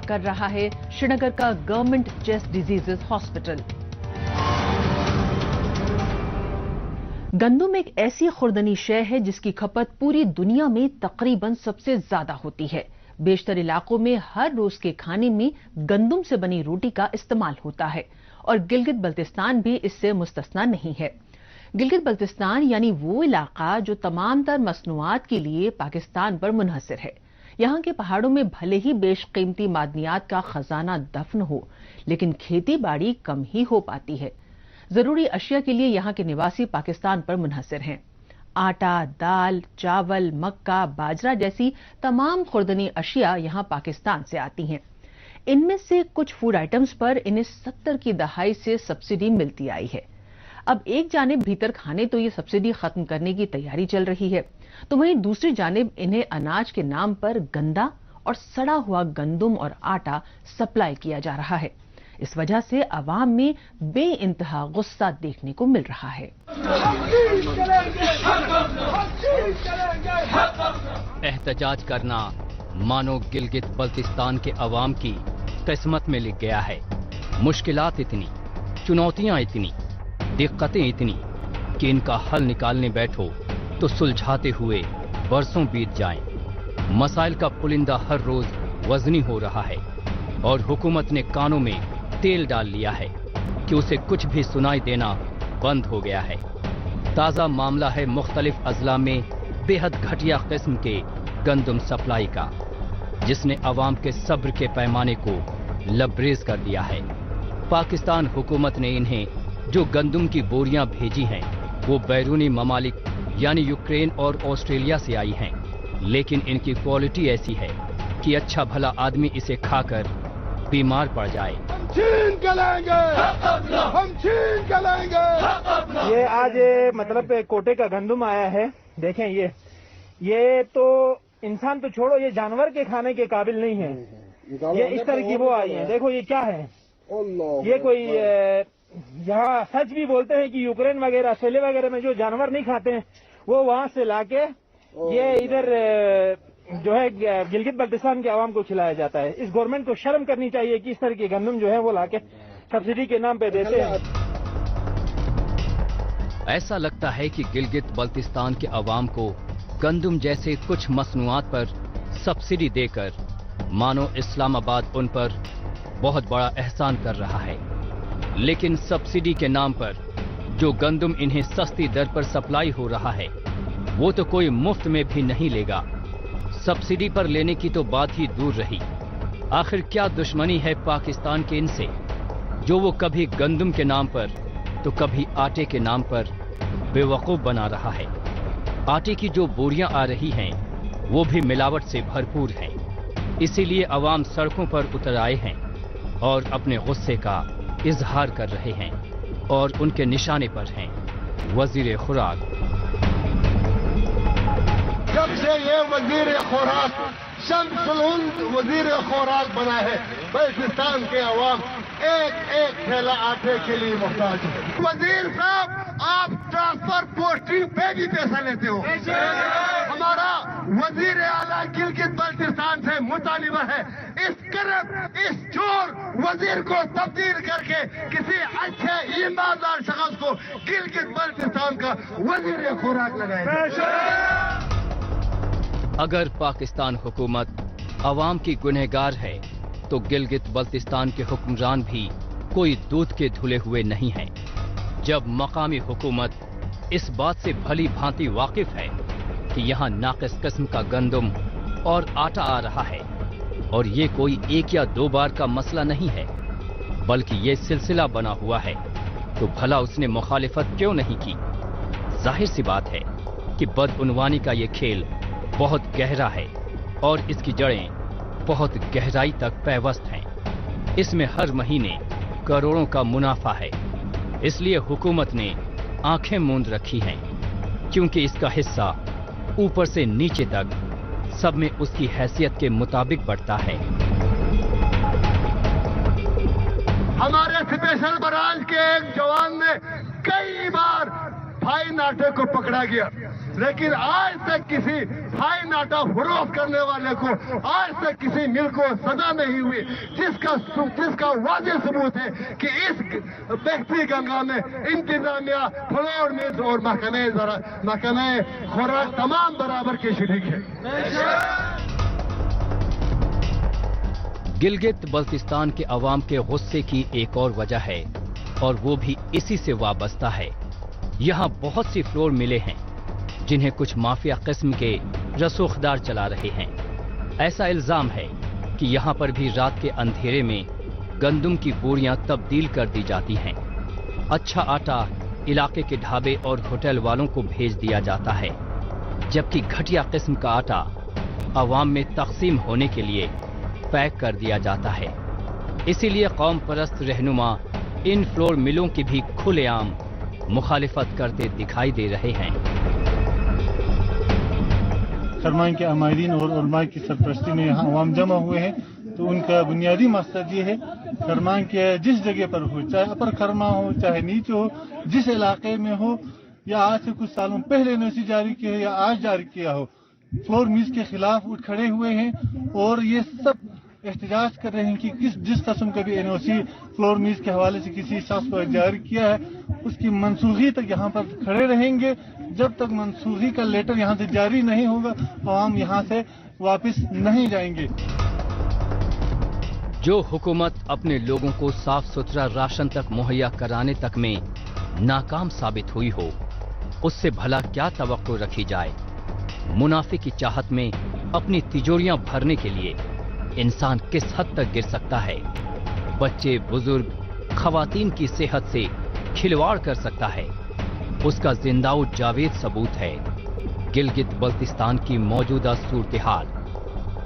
کر رہا ہے شری نگر کا گورنمنٹ چیسٹ ڈیزیزز ہاسپٹل۔ گندم ایک ایسی خوردنی شے ہے جس کی کھپت پوری دنیا میں تقریباً سب سے زیادہ ہوتی ہے۔ بیشتر علاقوں میں ہر روز کے کھانے میں گندم سے بنی روٹی کا استعمال ہوتا ہے اور گلگت بلتستان بھی اس سے مستثنی نہیں ہے۔ گلگت بلتستان یعنی وہ علاقہ جو تمام تر مصنوعات کے لیے پاکستان پر منحصر ہے۔ یہاں کے پہاڑوں میں بھلے ہی بیش قیمتی معدنیات کا خزانہ دفن ہو، لیکن کھیتی باڑی کم ہی ہو پاتی ہے۔ ضروری اشیاء کے لیے یہاں کے نواسی پاکستان پر منحصر ہیں۔ آٹا، دال، چاول، مکہ، باجرہ جیسی تمام خوردنی اشیاء یہاں پاکستان سے آتی ہیں۔ ان میں سے کچھ فوڈ آئٹمز پر انہیں 70 کی دہائی سے سبسڈی ملتی آئی ہے۔ اب ایک جانب بھیتر کھانے تو یہ سبسڈی ختم کرنے کی تیاری چل رہی ہے، تو وہیں دوسری جانب انہیں اناج کے نام پر گندا اور سڑا ہوا گندم اور آٹا سپلائی کیا جا رہا ہے۔ اس وجہ سے عوام میں بے انتہا غصہ دیکھنے کو مل رہا ہے۔ احتجاج کرنا مانو گلگت بلتستان کے عوام کی قسمت میں لکھ گیا ہے۔ مشکلات اتنی، چنوتیاں اتنی، دقتیں اتنی کہ ان کا حل نکالنے بیٹھو تو سلجھاتے ہوئے برسوں بیت جائیں۔ مسائل کا پلندہ ہر روز وزنی ہو رہا ہے اور حکومت نے کانوں میں تیل ڈال لیا ہے کہ اسے کچھ بھی سنائی دینا بند ہو گیا ہے۔ تازہ معاملہ ہے مختلف اضلاع میں بے حد گھٹیا قسم کے گندم سپلائی کا، جس نے عوام کے صبر کے پیمانے کو لبریز کر دیا ہے۔ پاکستان حکومت نے انہیں جو گندم کی بوریاں بھیجی ہیں وہ بیرونی ممالک یعنی یوکرین اور آسٹریلیا سے آئی ہیں، لیکن ان کی کوالٹی ایسی ہے کہ اچھا بھلا آدمی اسے کھا کر بیمار پڑ جائے۔ چھین کے لیں گے، ہم چھین کے لیں گے۔ یہ آج مطلب کوٹے کا گندم آیا ہے، دیکھیں یہ تو انسان تو چھوڑو، یہ جانور کے کھانے کے قابل نہیں ہے۔ یہ اس طرح کی وہ آئی ہیں، دیکھو یہ کیا ہے۔ یہ کوئی یہاں سچ بھی بولتے ہیں کہ یوکرین وغیرہ آسٹریلیا وغیرہ میں جو جانور نہیں کھاتے ہیں وہ وہاں سے لا کے یہ ادھر جو ہے گلگت بلتستان کے عوام کو کھلایا جاتا ہے۔ اس گورنمنٹ کو شرم کرنی چاہیے کہ اس طرح کے گندم جو ہے وہ لا کے سبسڈی کے نام پہ دیتے ہیں۔ ایسا لگتا ہے کہ گلگت بلتستان کے عوام کو گندم جیسے کچھ مصنوعات پر سبسڈی دے کر مانو اسلام آباد ان پر بہت بڑا احسان کر رہا ہے، لیکن سبسڈی کے نام پر جو گندم انہیں سستی در پر سپلائی ہو رہا ہے وہ تو کوئی مفت میں بھی نہیں لے گا۔ سبسڈی پر لینے کی تو بات ہی دور رہی، آخر کیا دشمنی ہے پاکستان کے ان سے جو وہ کبھی گندم کے نام پر تو کبھی آٹے کے نام پر بے وقوف بنا رہا ہے۔ آٹے کی جو بوریاں آ رہی ہیں وہ بھی ملاوٹ سے بھرپور ہیں، اسی لیے عوام سڑکوں پر اتر آئے ہیں اور اپنے غصے کا اظہار کر رہے ہیں، اور ان کے نشانے پر ہیں وزیر خوراک۔ جب سے یہ وزیر خوراک شمس الہند وزیر خوراک بنا ہے، بلتستان کے عوام ایک ایک تھیلا آٹے کے لیے محتاج ہے۔ وزیر صاحب، آپ ٹرانسفر پوسٹنگ پہ بھی پیسہ لیتے ہو۔ ہمارا وزیر اعلیٰ گلگت بلتستان سے مطالبہ ہے اس کرپٹ، اس چور وزیر کو تبدیل کر کے کسی اچھے ایماندار شخص کو گلگت بلتستان کا وزیر خوراک لگائے۔ اگر پاکستان حکومت عوام کی گنہگار ہے تو گلگت بلتستان کے حکمران بھی کوئی دودھ کے دھلے ہوئے نہیں ہیں۔ جب مقامی حکومت اس بات سے بھلی بھانتی واقف ہے کہ یہاں ناقص قسم کا گندم اور آٹا آ رہا ہے، اور یہ کوئی ایک یا دو بار کا مسئلہ نہیں ہے بلکہ یہ سلسلہ بنا ہوا ہے، تو بھلا اس نے مخالفت کیوں نہیں کی؟ ظاہر سی بات ہے کہ بدعنوانی کا یہ کھیل بہت گہرا ہے اور اس کی جڑیں بہت گہرائی تک پیوست ہیں۔ اس میں ہر مہینے کروڑوں کا منافع ہے، اس لیے حکومت نے آنکھیں موند رکھی ہیں، کیونکہ اس کا حصہ اوپر سے نیچے تک سب میں اس کی حیثیت کے مطابق بڑھتا ہے۔ ہمارے اسپیشل برانچ کے ایک جوان نے کئی بار بھائی ناٹے کو پکڑا گیا، لیکن آج تک کسی रिफाइंड आटा फरोख्त करने वाले को आज तक किसी मिल को सजा नहीं हुई, जिसका वाज़ेह सबूत है कि इस बहती गंगा में इंतजामिया, फ्लोर मिल्स और महकमे खुराक तमाम बराबर के शरीक है। गिलगित बल्तिस्तान के अवाम के गुस्से की एक और वजह है, और वो भी इसी से वाबस्ता है। यहाँ बहुत सी फ्लोर मिले हैं जिन्हें कुछ माफिया किस्म के रसूखदार चला रहे हैं। ऐसा इल्जाम है कि यहाँ पर भी रात के अंधेरे में गंदम की बोरियां तब्दील कर दी जाती हैं। अच्छा आटा इलाके के ढाबे और होटल वालों को भेज दिया जाता है, जबकि घटिया किस्म का आटा अवाम में तकसीम होने के लिए पैक कर दिया जाता है। इसीलिए कौम परस्त रहनुमा इन फ्लोर मिलों की भी खुलेआम मुखालिफत करते दिखाई दे रहे हैं। खरमान के अमायदीन और उलमा की सरपरस्ती में यहाँ अवाम जमा हुए हैं, तो उनका बुनियादी मकसद ये है खरमान के जिस जगह पर हो, चाहे अपर खरमा हो चाहे नीचे हो, जिस इलाके में हो, या आज से कुछ सालों पहले एनओसी जारी किया है या आज जारी किया हो, फ्लोर मिल्स के खिलाफ उठ खड़े हुए हैं और ये सब एहतजाज कर रहे हैं कि जिस किस्म का भी एनओसी फ्लोर मिल्स के हवाले से किसी शख्स को जारी किया है उसकी मनसूखी तक यहाँ पर खड़े रहेंगे। जब तक मनसूखी का लेटर यहाँ से जारी नहीं होगा आवाम यहाँ से वापस नहीं जाएंगे। जो हुकूमत अपने लोगों को साफ सुथरा राशन तक मुहैया कराने तक में नाकाम साबित हुई हो, उससे भला क्या तवक्को रखी जाए। मुनाफे की चाहत में अपनी तिजोरियां भरने के लिए इंसान किस हद तक गिर सकता है। बच्चे, बुजुर्ग, खवातीन की सेहत से खिलवाड़ कर सकता है, उसका जिंदाउ जावेद सबूत है गिलगित बल्तिस्तान की मौजूदा सूरत हाल।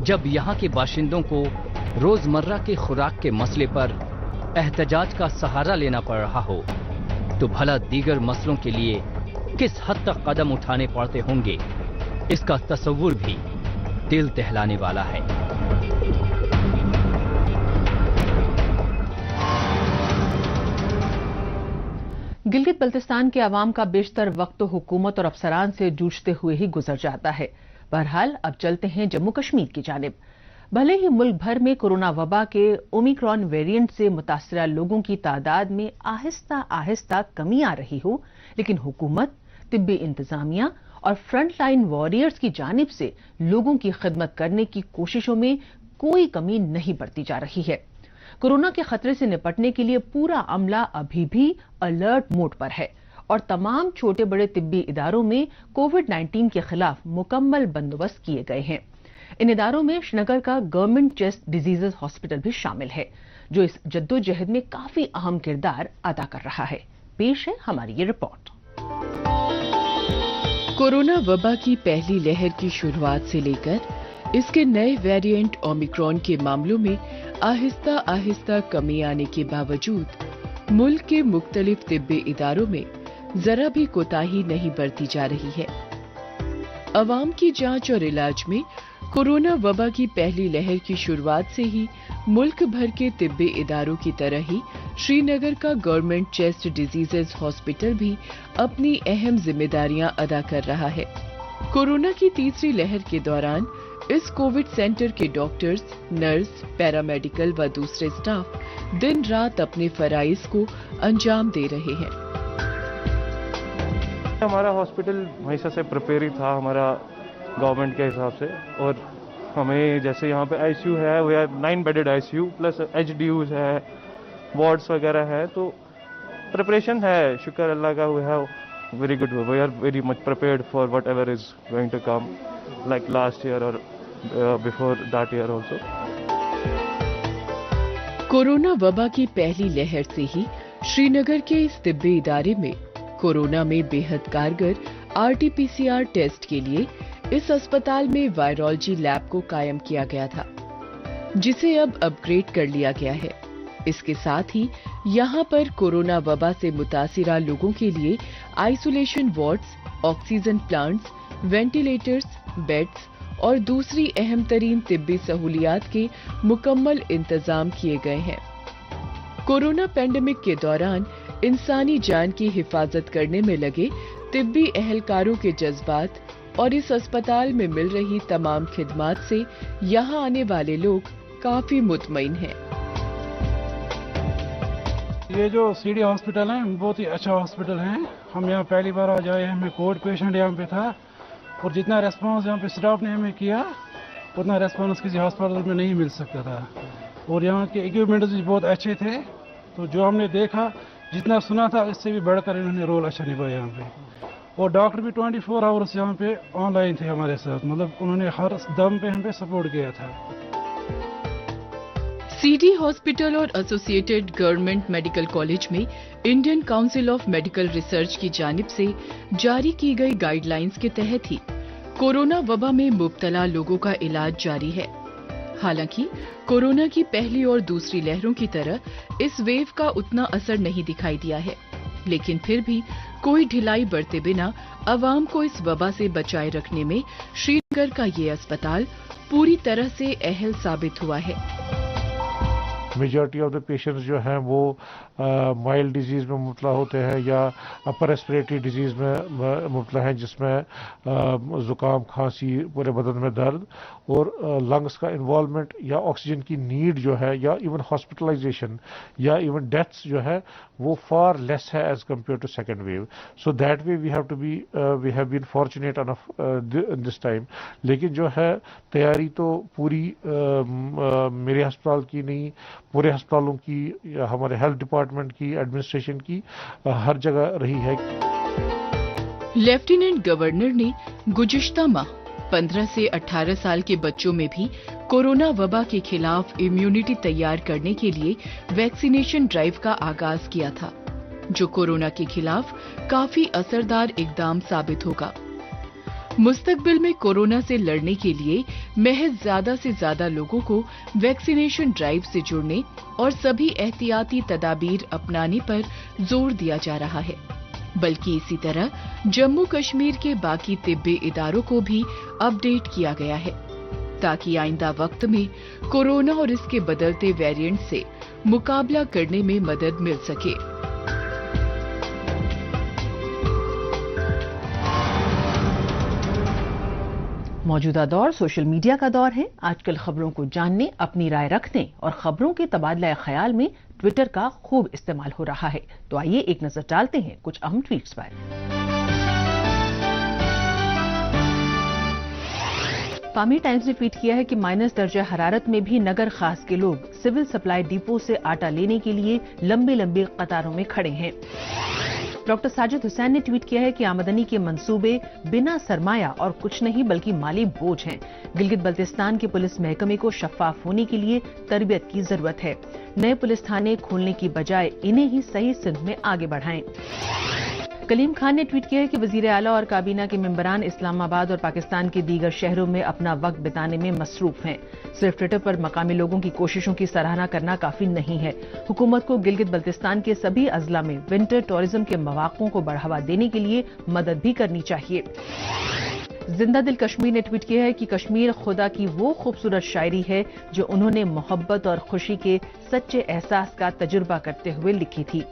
जब यहाँ के बाशिंदों को रोजमर्रा के खुराक के मसले पर एहतजाज का सहारा लेना पड़ रहा हो, तो भला दीगर मसलों के लिए किस हद तक कदम उठाने पड़ते होंगे, इसका तस्वुर भी दिल दहलाने वाला है। गिलगित बल्तिस्तान के अवाम का बेशतर वक्त तो हुकूमत और अफसरान से जूझते हुए ही गुजर जाता है। बहरहाल अब चलते हैं जम्मू कश्मीर की जानिब। भले ही मुल्क भर में कोरोना वबा के ओमिक्रॉन वेरिएंट से मुतासरा लोगों की तादाद में आहिस्ता आहिस्ता कमी आ रही हो, लेकिन हुकूमत, तिब्बी इंतजामिया और फ्रंट लाइन वॉरियर्स की जानिब से लोगों की खिदमत करने की कोशिशों में कोई कमी नहीं बरती जा रही है। कोरोना के खतरे से निपटने के लिए पूरा अमला अभी भी अलर्ट मोड पर है और तमाम छोटे बड़े तिब्बी इदारों में कोविड-19 के खिलाफ मुकम्मल बंदोबस्त किए गए हैं। इन इदारों में श्रीनगर का गवर्नमेंट चेस्ट डिजीजेज हॉस्पिटल भी शामिल है, जो इस जद्दोजहद में काफी अहम किरदार अदा कर रहा है। पेश है हमारी ये रिपोर्ट। कोरोना वबा की पहली लहर की शुरुआत से लेकर इसके नए वेरिएंट ओमिक्रॉन के मामलों में आहिस्ता आहिस्ता कमी आने के बावजूद मुल्क के मुख्तलिफ तिब्बी इदारों में जरा भी कोताही नहीं बरती जा रही है। अवाम की जांच और इलाज में कोरोना वबा की पहली लहर की शुरुआत से ही मुल्क भर के तिब्बी इदारों की तरह ही श्रीनगर का गवर्नमेंट चेस्ट डिजीजेज हॉस्पिटल भी अपनी अहम जिम्मेदारियां अदा कर रहा है। कोरोना की तीसरी लहर के दौरान इस कोविड सेंटर के डॉक्टर्स, नर्स, पैरामेडिकल व दूसरे स्टाफ दिन रात अपने फराइज को अंजाम दे रहे हैं। हमारा हॉस्पिटल हमेशा से प्रिपेयर ही था हमारा गवर्नमेंट के हिसाब से, और हमें जैसे यहाँ पे आईसीयू है, वो 9 बेडेड आईसीयू प्लस एचडीयूज है, वार्ड्स वगैरह है, तो प्रिपरेशन है, शुक्र अल्लाह का। We have very good, we are very much prepared for whatever is going to come like last year और before that year also. Corona वबा की पहली लहर से ही श्रीनगर के इस तिब्बी इदारे में कोरोना में बेहद कारगर आरटीपीसीआर टेस्ट के लिए इस अस्पताल में वायरोलॉजी लैब को कायम किया गया था, जिसे अब अपग्रेड कर लिया गया है। इसके साथ ही यहाँ पर कोरोना वबा से मुतासिरा लोगों के लिए isolation wards, oxygen plants, ventilators, beds और दूसरी अहम तरीन तिब्बी सहूलियात के मुकम्मल इंतजाम किए गए हैं। कोरोना पैंडेमिक के दौरान इंसानी जान की हिफाजत करने में लगे तिब्बी अहलकारों के जज्बात और इस अस्पताल में मिल रही तमाम खिदमात से यहाँ आने वाले लोग काफी मुतमईन हैं। ये जो सीडी हॉस्पिटल है बहुत ही अच्छा हॉस्पिटल है। हम यहाँ पहली बार आज आए हैं, हमें कोविड पेशेंट यहाँ पे था और जितना रेस्पॉन्स यहाँ पे स्टाफ ने हमें किया उतना रेस्पॉन्स किसी हॉस्पिटल में नहीं मिल सकता था। और यहाँ के इक्विपमेंट्स भी बहुत अच्छे थे। तो जो हमने देखा, जितना सुना था, इससे भी बढ़कर इन्होंने रोल अच्छा निभाया यहाँ पे। और डॉक्टर भी 24 आवर्स यहाँ पे ऑनलाइन थे हमारे साथ, मतलब उन्होंने हर दम पे हम पे सपोर्ट किया था। सीडी हॉस्पिटल और एसोसिएटेड गवर्नमेंट मेडिकल कॉलेज में Indian council of medical research की जानिब से जारी की गई गाइडलाइंस के तहत ही कोरोना वबा में मुब्तला लोगों का इलाज जारी है। हालांकि कोरोना की पहली और दूसरी लहरों की तरह इस वेव का उतना असर नहीं दिखाई दिया है, लेकिन फिर भी कोई ढिलाई बरते बिना अवाम को इस वबा से बचाए रखने में श्रीनगर का ये अस्पताल पूरी तरह से अहल साबित हुआ है। मेजॉरिटी ऑफ द पेशेंट्स जो हैं वो माइल्ड डिजीज़ में मुबतला होते हैं या अपर रेस्पिरेटरी डिजीज़ में मुबतला हैं, जिसमें ज़ुकाम, खांसी, पूरे बदन में दर्द और लंग्स का इन्वॉल्वमेंट या ऑक्सीजन की नीड जो है या इवन हॉस्पिटलाइजेशन या इवन डेथ्स जो है वो फार लेस है as compared to second wave. So that way we have been fortunate enough this time. लेकिन जो है तैयारी तो पूरी मेरे अस्पताल की नहीं, पूरे अस्पतालों की, हमारे हेल्थ डिपार्टमेंट की, एडमिनिस्ट्रेशन की हर जगह रही है। लेफ्टिनेंट गवर्नर ने गुज़िश्ता माह 15 से 18 साल के बच्चों में भी कोरोना वबा के खिलाफ इम्यूनिटी तैयार करने के लिए वैक्सीनेशन ड्राइव का आगाज किया था, जो कोरोना के खिलाफ काफी असरदार इकदाम साबित होगा। मुस्तकबिल में कोरोना से लड़ने के लिए महज ज्यादा से ज्यादा लोगों को वैक्सीनेशन ड्राइव से जुड़ने और सभी एहतियाती तदाबीर अपनाने पर जोर दिया जा रहा है, बल्कि इसी तरह जम्मू कश्मीर के बाकी तिब्बी इदारों को भी अपडेट किया गया है, ताकि आइंदा वक्त में कोरोना और इसके बदलते वेरिएंट से मुकाबला करने में मदद मिल सके। मौजूदा दौर सोशल मीडिया का दौर है। आजकल खबरों को जानने, अपनी राय रखने और खबरों के तबादला ख्याल में ट्विटर का खूब इस्तेमाल हो रहा है। तो आइए एक नजर डालते हैं कुछ अहम ट्वीट्स पर। पामी टाइम्स ने ट्वीट किया है कि माइनस दर्जा हरारत में भी नगर खास के लोग सिविल सप्लाई डिपो से आटा लेने के लिए लंबी लंबी कतारों में खड़े हैं। डॉक्टर साजिद हुसैन ने ट्वीट किया है कि आमदनी के मंसूबे बिना सरमाया और कुछ नहीं बल्कि माली बोझ हैं। गिलगित बल्तिस्तान के पुलिस महकमे को शफाफ होने के लिए तरबियत की जरूरत है। नए पुलिस थाने खोलने की बजाय इन्हें ही सही सिंध में आगे बढ़ाएं। कलीम खान ने ट्वीट किया है कि वजीर आला और काबीना के मेंबरान इस्लामाबाद और पाकिस्तान के दीगर शहरों में अपना वक्त बिताने में मसरूफ हैं। सिर्फ ट्विटर पर मकामी लोगों की कोशिशों की सराहना करना काफी नहीं है। हुकूमत को गिलगित बल्तिस्तान के सभी अजला में विंटर टूरिज्म के मौक़ों को बढ़ावा देने के लिए मदद भी करनी चाहिए। जिंदा दिल कश्मीर ने ट्वीट किया है कि कश्मीर खुदा की वो खूबसूरत शायरी है जो उन्होंने मोहब्बत और खुशी के सच्चे एहसास का तजुर्बा करते हुए लिखी थी।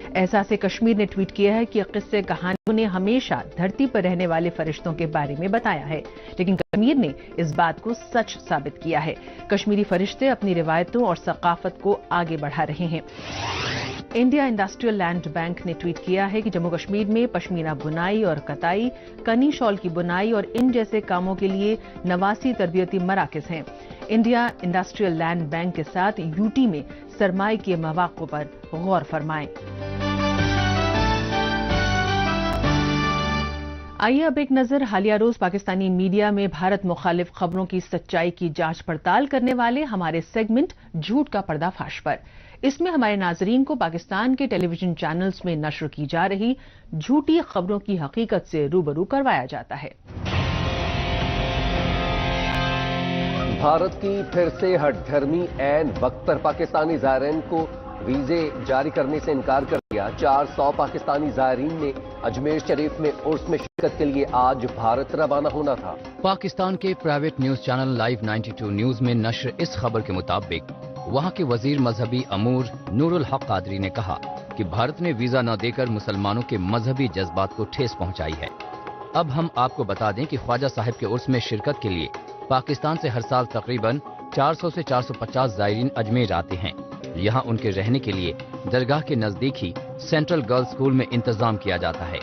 एहसास कश्मीर ने ट्वीट किया है कि किस्से कहानियों ने हमेशा धरती पर रहने वाले फरिश्तों के बारे में बताया है, लेकिन कश्मीर ने इस बात को सच साबित किया है। कश्मीरी फरिश्ते अपनी रिवायतों और सकाफत को आगे बढ़ा रहे हैं। इंडिया इंडस्ट्रियल लैंड बैंक ने ट्वीट किया है कि जम्मू कश्मीर में पश्मीना बुनाई और कताई, कनी शॉल की बुनाई और इन जैसे कामों के लिए 89 तरबियती मराकज हैं। इंडिया इंडस्ट्रियल लैंड बैंक के साथ यूटी में सरमाए के मौक़ों पर गौर फरमाएं। आइए अब एक नजर हालिया रोज पाकिस्तानी मीडिया में भारत मुखालिफ खबरों की सच्चाई की जांच पड़ताल करने वाले हमारे सेगमेंट झूठ का पर्दाफाश पर। इसमें हमारे नाजरीन को पाकिस्तान के टेलीविजन चैनल्स में नश्र की जा रही झूठी खबरों की हकीकत से रूबरू करवाया जाता है। भारत की फिर से हठधर्मी ऐन वक्त पर पाकिस्तानी ज़ायरीन को वीजे जारी करने से इनकार कर दिया। 400 पाकिस्तानी ज़ायरीन ने अजमेर शरीफ में उर्स में शिरकत के लिए आज भारत रवाना होना था। पाकिस्तान के private news channel live 92 news में नश्र इस खबर के मुताबिक वहां के वजीर मजहबी अमूर नूरुल हक कादरी ने कहा कि भारत ने वीजा न देकर मुसलमानों के मजहबी जज्बात को ठेस पहुंचाई है। अब हम आपको बता दें कि ख्वाजा साहब के उर्स में शिरकत के लिए पाकिस्तान से हर साल तकरीबन 400 से 450 ज़ायरीन अजमेर आते हैं। यहाँ उनके रहने के लिए दरगाह के नजदीक ही सेंट्रल गर्ल्स स्कूल में इंतजाम किया जाता है।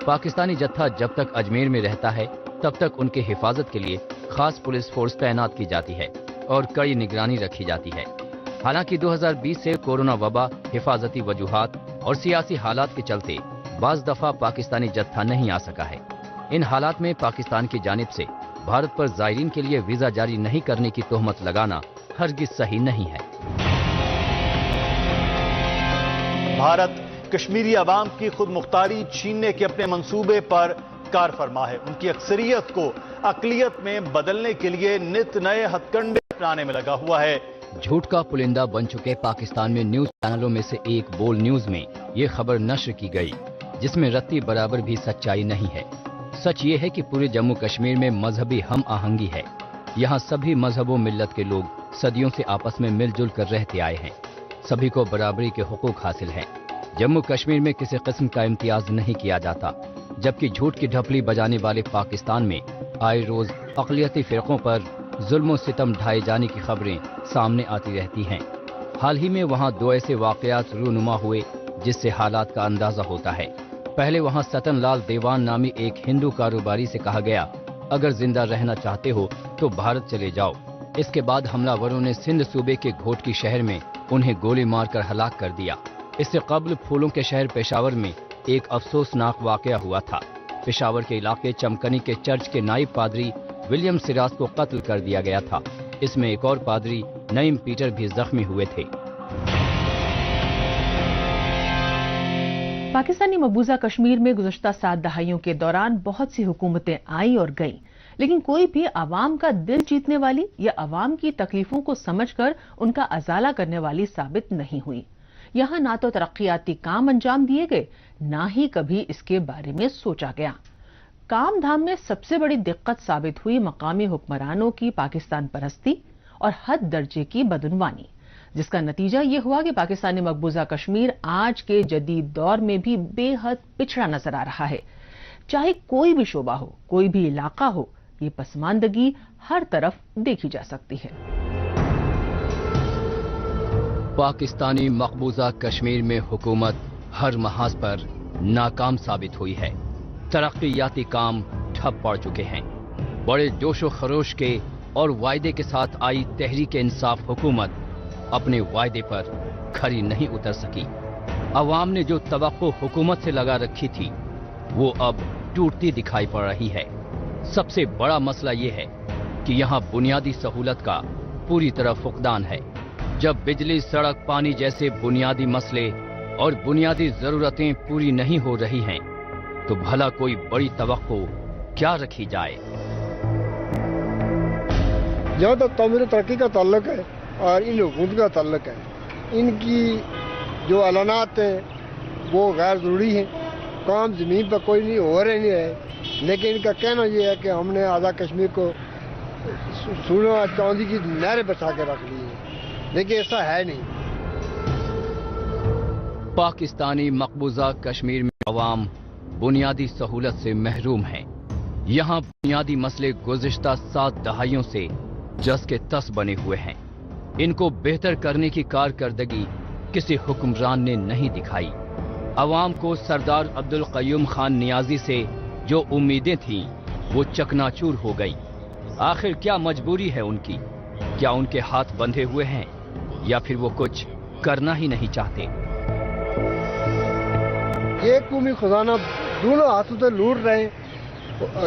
पाकिस्तानी जत्था जब तक अजमेर में रहता है तब तक उनके हिफाजत के लिए खास पुलिस फोर्स तैनात की जाती है और कड़ी निगरानी रखी जाती है। हालांकि 2020 से कोरोना वबा, हिफाजती वजूहात और सियासी हालात के चलते बाज दफा पाकिस्तानी जत्था नहीं आ सका है। इन हालात में पाकिस्तान की जानिब से भारत पर ज़ायरीन के लिए वीजा जारी नहीं करने की तोहमत लगाना हरगिज सही नहीं है। भारत कश्मीरी अवाम की खुद मुख्तारी छीनने के अपने मंसूबे पर कार फरमा है। उनकी अक्सरियत को अकलियत में बदलने के लिए नित नए हथकंडे अपनाने में लगा हुआ है। झूठ का पुलिंदा बन चुके पाकिस्तान में न्यूज चैनलों में से एक बोल न्यूज में ये खबर नश्र की गई, जिसमें रत्ती बराबर भी सच्चाई नहीं है। सच ये है कि पूरे जम्मू कश्मीर में मजहबी हम आहंगी है। यहाँ सभी मजहबों मिल्लत के लोग सदियों से आपस में मिलजुल कर रहते आए हैं। सभी को बराबरी के हुकूक हासिल हैं। जम्मू कश्मीर में किसी किस्म का इम्तियाज नहीं किया जाता, जबकि झूठ की ढपली बजाने वाले पाकिस्तान में आए रोज अक़लियती फ़िरक़ों पर जुल्म सितम ढाए जाने की खबरें सामने आती रहती हैं। हाल ही में वहाँ 2 ऐसे वाक़यात रूनुमा हुए जिससे हालात का अंदाजा होता है। पहले वहाँ सतन लाल देवान नामी एक हिंदू कारोबारी से कहा गया, अगर जिंदा रहना चाहते हो तो भारत चले जाओ। इसके बाद हमलावरों ने सिंध सूबे के घोटकी शहर में उन्हें गोली मारकर हलाक कर दिया। इससे कबल फूलों के शहर पेशावर में एक अफसोसनाक वाकया हुआ था। पेशावर के इलाके चमकनी के चर्च के नाइब पादरी विलियम सिराज को कत्ल कर दिया गया था। इसमें एक और पादरी नईम पीटर भी जख्मी हुए थे। पाकिस्तानी मकबूजा कश्मीर में गुज़श्ता 7 दहाइयों के दौरान बहुत सी हुकूमतें आई और गईं, लेकिन कोई भी आवाम का दिल जीतने वाली या आवाम की तकलीफों को समझकर उनका अजाला करने वाली साबित नहीं हुई। यहाँ ना तो तरक्याती काम अंजाम दिए गए, ना ही कभी इसके बारे में सोचा गया। काम धाम में सबसे बड़ी दिक्कत साबित हुई मकामी हुक्मरानों की पाकिस्तान परस्ती और हद दर्जे की बदउनवानी, जिसका नतीजा ये हुआ कि पाकिस्तानी मकबूजा कश्मीर आज के जदीद दौर में भी बेहद पिछड़ा नजर आ रहा है। चाहे कोई भी शोबा हो, कोई भी इलाका हो, ये पसमानदगी हर तरफ देखी जा सकती है। पाकिस्तानी मकबूजा कश्मीर में हुकूमत हर महाज पर नाकाम साबित हुई है। तरक्याती काम ठप पड़ चुके हैं। बड़े जोशो खरोश के और वायदे के साथ आई तहरीक इंसाफ हुकूमत अपने वायदे पर खरी नहीं उतर सकी। अवाम ने जो तवक्को हुकूमत से लगा रखी थी वो अब टूटती दिखाई पड़ रही है। सबसे बड़ा मसला ये है कि यहाँ बुनियादी सहूलत का पूरी तरह फुकदान है। जब बिजली, सड़क, पानी जैसे बुनियादी मसले और बुनियादी जरूरतें पूरी नहीं हो रही हैं, तो भला कोई बड़ी तवक्को क्या रखी जाए। जहाँ तक तमीर तरक्की का ताल्लुक है और इन हुकूमत का ताल्लुक है, इनकी जो ऐलानात हैं वो गैर ज़रूरी हैं। काम ज़मीन पर कोई नहीं हो रहे नहीं है, लेकिन इनका कहना ये है कि हमने आज़ाद कश्मीर को सोना चांदी की नहरें बचा के रख ली है, लेकिन ऐसा है नहीं। पाकिस्तानी मकबूजा कश्मीर में अवाम बुनियादी सहूलत से महरूम है। यहाँ बुनियादी मसले गुज़िश्ता 7 दहाइयों से जस के तस बने हुए हैं। इनको बेहतर करने की कारकर्दगी किसी हुक्मरान ने नहीं दिखाई। अवाम को सरदार अब्दुल क़य्यूम खान नियाज़ी से जो उम्मीदें थीं वो चकनाचूर हो गई। आखिर क्या मजबूरी है उनकी? क्या उनके हाथ बंधे हुए हैं या फिर वो कुछ करना ही नहीं चाहते? एक कौमी खजाना दोनों हाथों से लूट रहे हैं,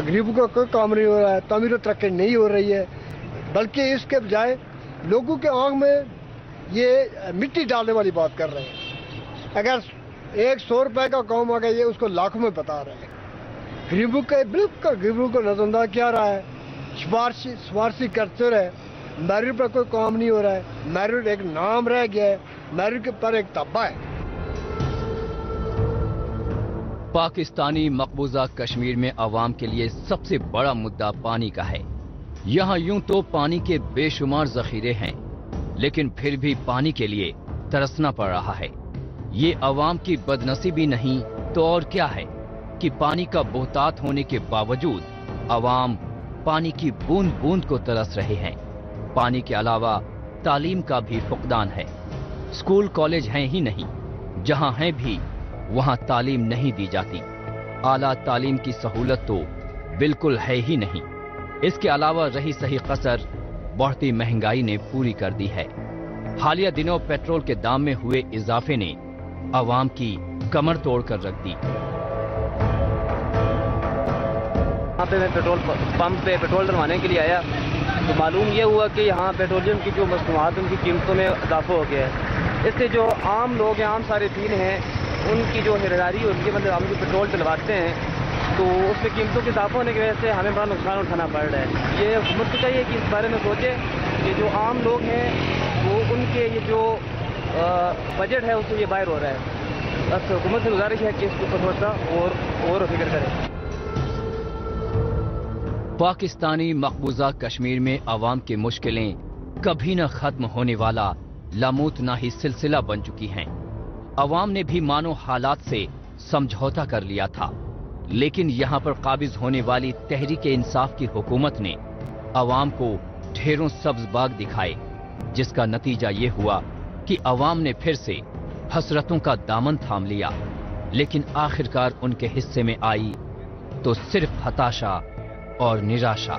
गरीबों का कोई काम नहीं हो रहा है, तमीर तरक्की नहीं हो रही है, बल्कि इसके बजाय लोगों के आंख में ये मिट्टी डालने वाली बात कर रहे हैं। अगर 100 रुपए का काम आ गया, ये उसको लाखों में बता रहे हैं। गरीबों के बिल्कुल गरीबों को नजरअंदाज किया रहा है, सिफारशी करते रहे। मैरिट पर कोई काम नहीं हो रहा है, मैरिट एक नाम रह गया है, मैरिट के पर एक तब्बा है। पाकिस्तानी मकबूजा कश्मीर में अवाम के लिए सबसे बड़ा मुद्दा पानी का है। यहाँ यूं तो पानी के बेशुमार जखीरे हैं, लेकिन फिर भी पानी के लिए तरसना पड़ रहा है। ये अवाम की बदनसीबी नहीं तो और क्या है। कि पानी का बहुतायत होने के बावजूद अवाम पानी की बूंद बूंद को तरस रहे हैं। पानी के अलावा तालीम का भी फुकदान है। स्कूल कॉलेज हैं ही नहीं, जहां हैं भी वहां तालीम नहीं दी जाती। आला तालीम की सहूलत तो बिल्कुल है ही नहीं। इसके अलावा रही सही कसर बढ़ती महंगाई ने पूरी कर दी है। हालिया दिनों पेट्रोल के दाम में हुए इजाफे ने अवाम की कमर तोड़ कर रख दी। यहाँ पे मैं पेट्रोल पंप पे पेट्रोल डलवाने के लिए आया तो मालूम ये हुआ कि यहाँ पेट्रोलियम की जो मसनूआत उनकी कीमतों में इजाफा हो गया है। इससे जो आम लोग हैं, आम सारिफीन हैं, उनकी जो हिस्सेदारी होती है, मतलब हम जो पेट्रोल डलवाते हैं तो उसमें कीमतों के इजाफा होने की वजह से हमें बड़ा नुकसान उठाना पड़ रहा है। ये हुकूमत को चाहिए कि इस बारे में सोचे कि जो आम लोग हैं वो उनके ये जो बजट है उससे ये बाहर हो रहा है। बस हुकूमत से गुजारिश है कि इसके ऊपर थोड़ा सा और फिक्र करें। पाकिस्तानी मकबूजा कश्मीर में अवाम की मुश्किलें कभी न खत्म होने वाला लामूतना ही सिलसिला बन चुकी हैं। अवाम ने भी मानो हालात से समझौता कर लिया था, लेकिन यहां पर काबिज होने वाली तहरीक इंसाफ की हुकूमत ने अवाम को ढेरों सब्ज बाग दिखाए, जिसका नतीजा ये हुआ कि अवाम ने फिर से हसरतों का दामन थाम लिया। लेकिन आखिरकार उनके हिस्से में आई तो सिर्फ हताशा और निराशा।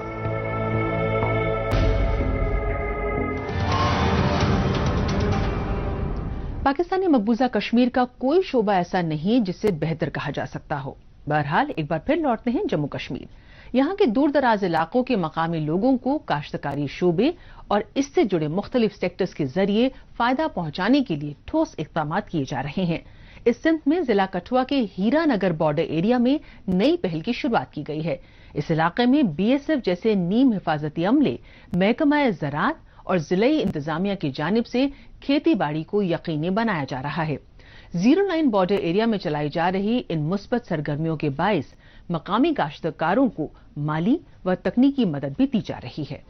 पाकिस्तानी मकबूजा कश्मीर का कोई शोबा ऐसा नहीं जिसे बेहतर कहा जा सकता हो। बहरहाल एक बार फिर लौटते हैं जम्मू कश्मीर। यहाँ के दूर दराज इलाकों के मकामी लोगों को काश्तकारी शोबे और इससे जुड़े मुख्तलिफ सेक्टर्स के जरिए फायदा पहुंचाने के लिए ठोस इक़दाम किए जा रहे हैं। इस सिंध में जिला कठुआ के हीरानगर बॉर्डर एरिया में नई पहल की शुरुआत की गई है। इस इलाके में बीएसएफ जैसे नीम हिफाजती अमले, महकमा ज़राअत और जिले इंतजामिया की जानिब से खेती बाड़ी को यकीनी बनाया जा रहा है। जीरो लाइन बॉर्डर एरिया में चलाई जा रही इन मुस्बत सरगर्मियों के बायस मकामी काश्तकारों को माली व तकनीकी मदद भी दी जा रही है।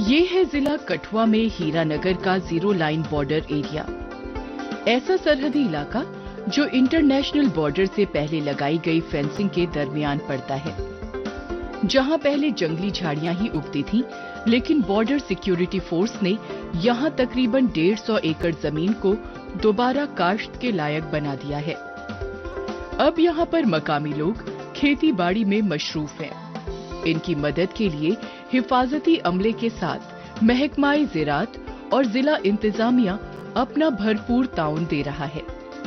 ये है जिला कठुआ में हीरानगर का जीरो लाइन बॉर्डर एरिया। ऐसा सरहदी इलाका जो इंटरनेशनल बॉर्डर से पहले लगाई गई फेंसिंग के दरमियान पड़ता है, जहां पहले जंगली झाड़ियां ही उगती थीं, लेकिन बॉर्डर सिक्योरिटी फोर्स ने यहां तकरीबन 150 एकड़ जमीन को दोबारा काश्त के लायक बना दिया है। अब यहां पर मकामी लोग खेती बाड़ी में मशरूफ हैं। इनकी मदद के लिए हिफाजती अमले के साथ महकमाए ज़राअत और जिला इंतजामिया अपना भरपूर ताउन दे रहा है,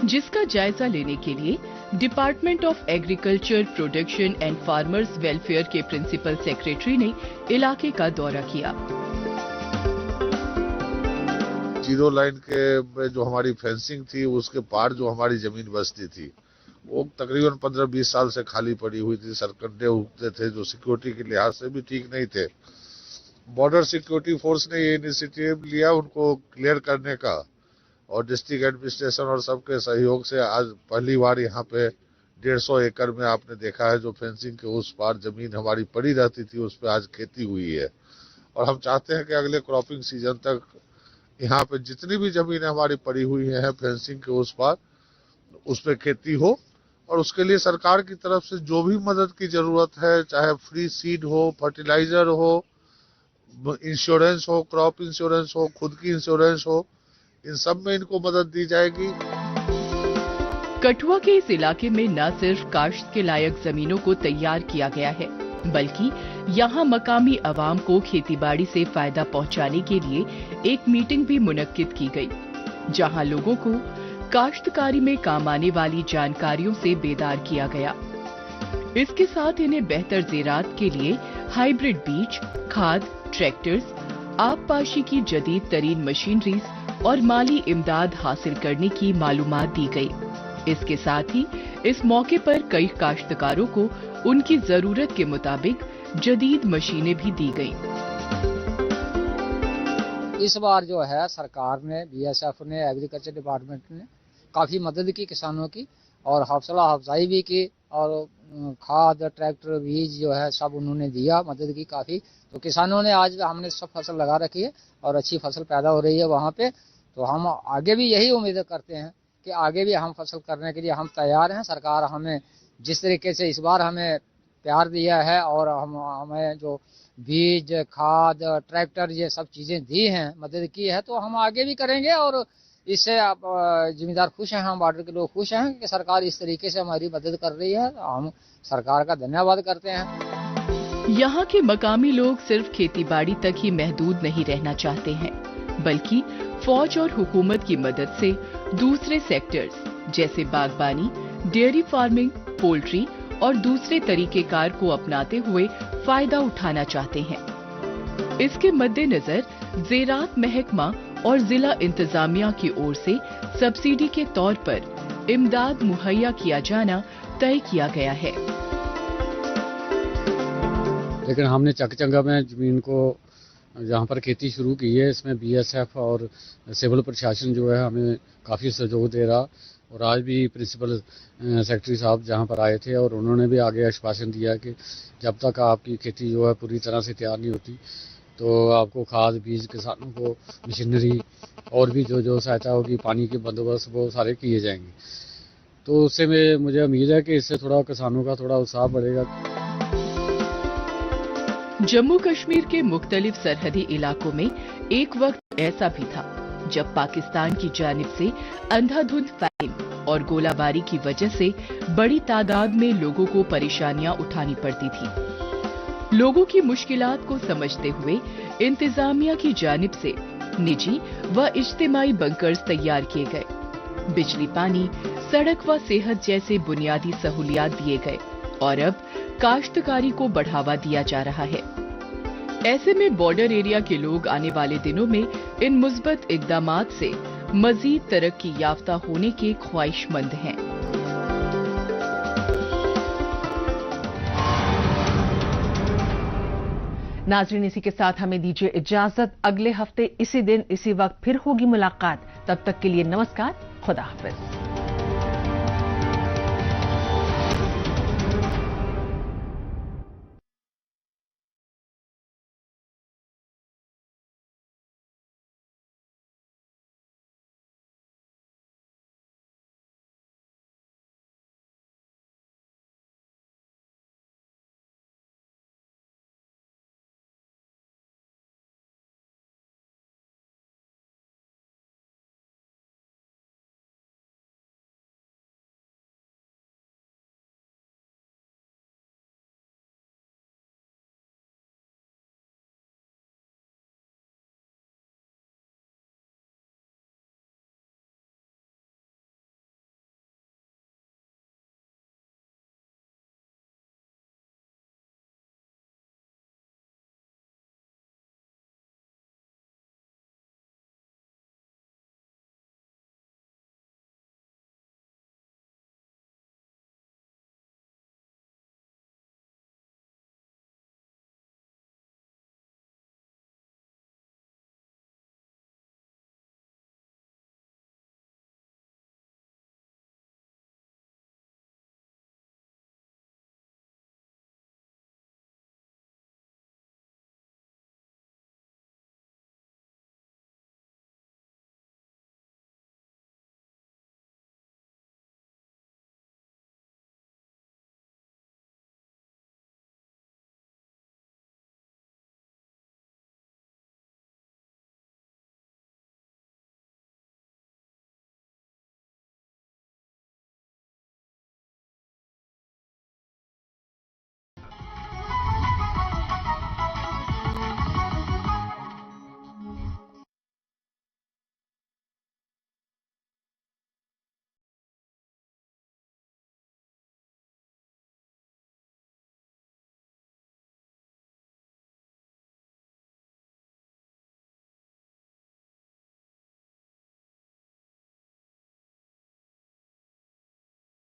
जिसका जायजा लेने के लिए department of agriculture production and farmers welfare के प्रिंसिपल सेक्रेटरी ने इलाके का दौरा किया। जीरो लाइन के जो हमारी फेंसिंग थी उसके पार जो हमारी जमीन बसती थी वो तकरीबन 15-20 साल से खाली पड़ी हुई थी। सरकंडे उगते थे जो सिक्योरिटी के लिहाज से भी ठीक नहीं थे। बॉर्डर सिक्योरिटी फोर्स ने ये इनिशिएटिव लिया उनको क्लियर करने का, और डिस्ट्रिक्ट एडमिनिस्ट्रेशन और सबके सहयोग से आज पहली बार यहाँ पे 150 एकड़ में आपने देखा है जो फेंसिंग के उस पार जमीन हमारी पड़ी रहती थी उस पर आज खेती हुई है। और हम चाहते हैं कि अगले क्रॉपिंग सीजन तक यहाँ पे जितनी भी जमीन हमारी पड़ी हुई है फेंसिंग के उस पार उस पर खेती हो, और उसके लिए सरकार की तरफ से जो भी मदद की जरूरत है, चाहे फ्री सीड हो, फर्टिलाइजर हो, इंश्योरेंस हो, क्रॉप इंश्योरेंस हो, खुद की इंश्योरेंस हो, इन सब में इनको मदद दी जाएगी। कठुआ के इस इलाके में न सिर्फ काश्त के लायक जमीनों को तैयार किया गया है, बल्कि यहाँ मकामी आवाम को खेतीबाड़ी से फायदा पहुँचाने के लिए एक मीटिंग भी मुनक्किद की गई, जहाँ लोगों को काश्तकारी में काम आने वाली जानकारियों से बेदार किया गया। इसके साथ इन्हें बेहतर ज़राअत के लिए हाइब्रिड बीज, खाद, ट्रैक्टर्स, आबपाशी की जदीद तरीन मशीनरीज और माली इमदाद हासिल करने की मालूमात दी गई। इसके साथ ही इस मौके पर कई काश्तकारों को उनकी जरूरत के मुताबिक जदीद मशीनें भी दी गईं। इस बार जो है सरकार ने, बीएसएफ ने, एग्रीकल्चर डिपार्टमेंट ने काफी मदद की किसानों की, और हौसला अफजाई भी की, और खाद, ट्रैक्टर, बीज जो है सब उन्होंने दिया, मदद की काफी। तो किसानों ने आज हमने सब फसल लगा रखी है और अच्छी फसल पैदा हो रही है वहाँ पे। तो हम आगे भी यही उम्मीद करते हैं कि आगे भी हम फसल करने के लिए हम तैयार हैं। सरकार हमें जिस तरीके से इस बार हमें प्यार दिया है और हमें जो बीज, खाद, ट्रैक्टर ये सब चीज़ें दी हैं, मदद की है, तो हम आगे भी करेंगे। और इससे आप जिम्मेदार खुश हैं, हम बॉर्डर के लोग खुश हैं कि सरकार इस तरीके से हमारी मदद कर रही है। हम सरकार का धन्यवाद करते हैं। यहाँ के मकामी लोग सिर्फ खेती बाड़ी तक ही महदूद नहीं रहना चाहते हैं, बल्कि फौज और हुकूमत की मदद से दूसरे सेक्टर्स जैसे बागबानी, डेयरी फार्मिंग, पोल्ट्री और दूसरे तरीकेकार को अपनाते हुए फायदा उठाना चाहते हैं। इसके मद्देनजर ज़ेरात महकमा और जिला इंतजामिया की ओर से सब्सिडी के तौर पर इमदाद मुहैया किया जाना तय किया गया है। लेकिन हमने चकचंगा में जमीन को जहाँ पर खेती शुरू की है, इसमें बीएसएफ और सिविल प्रशासन जो है हमें काफ़ी सहयोग दे रहा। और आज भी प्रिंसिपल सेक्रेटरी साहब जहाँ पर आए थे और उन्होंने भी आगे आश्वासन दिया कि जब तक आपकी खेती जो है पूरी तरह से तैयार नहीं होती तो आपको खाद, बीज, किसानों को मशीनरी और भी जो सहायता होगी, पानी के बंदोबस्त, वो सारे किए जाएंगे। तो उससे मुझे उम्मीद है कि इससे थोड़ा किसानों का थोड़ा उत्साह बढ़ेगा। जम्मू कश्मीर के मुख्तलिफ सरहदी इलाकों में एक वक्त ऐसा भी था जब पाकिस्तान की जानिब से अंधाधुंध फायरिंग और गोलाबारी की वजह से बड़ी तादाद में लोगों को परेशानियां उठानी पड़ती थी। लोगों की मुश्किलात को समझते हुए इंतजामिया की जानिब से निजी व इज्तिमाई बंकर्स तैयार किए गए। बिजली, पानी, सड़क व सेहत जैसे बुनियादी सहूलियात दिए गए और अब काश्तकारी को बढ़ावा दिया जा रहा है। ऐसे में बॉर्डर एरिया के लोग आने वाले दिनों में इन मुस्बत इक़दामात से मजीद तरक्की याफ्ता होने के ख्वाहिशमंद हैं। नाज़रीन, इसी के साथ हमें दीजिए इजाजत। अगले हफ्ते इसी दिन इसी वक्त फिर होगी मुलाकात। तब तक के लिए नमस्कार, खुदा हाफिज।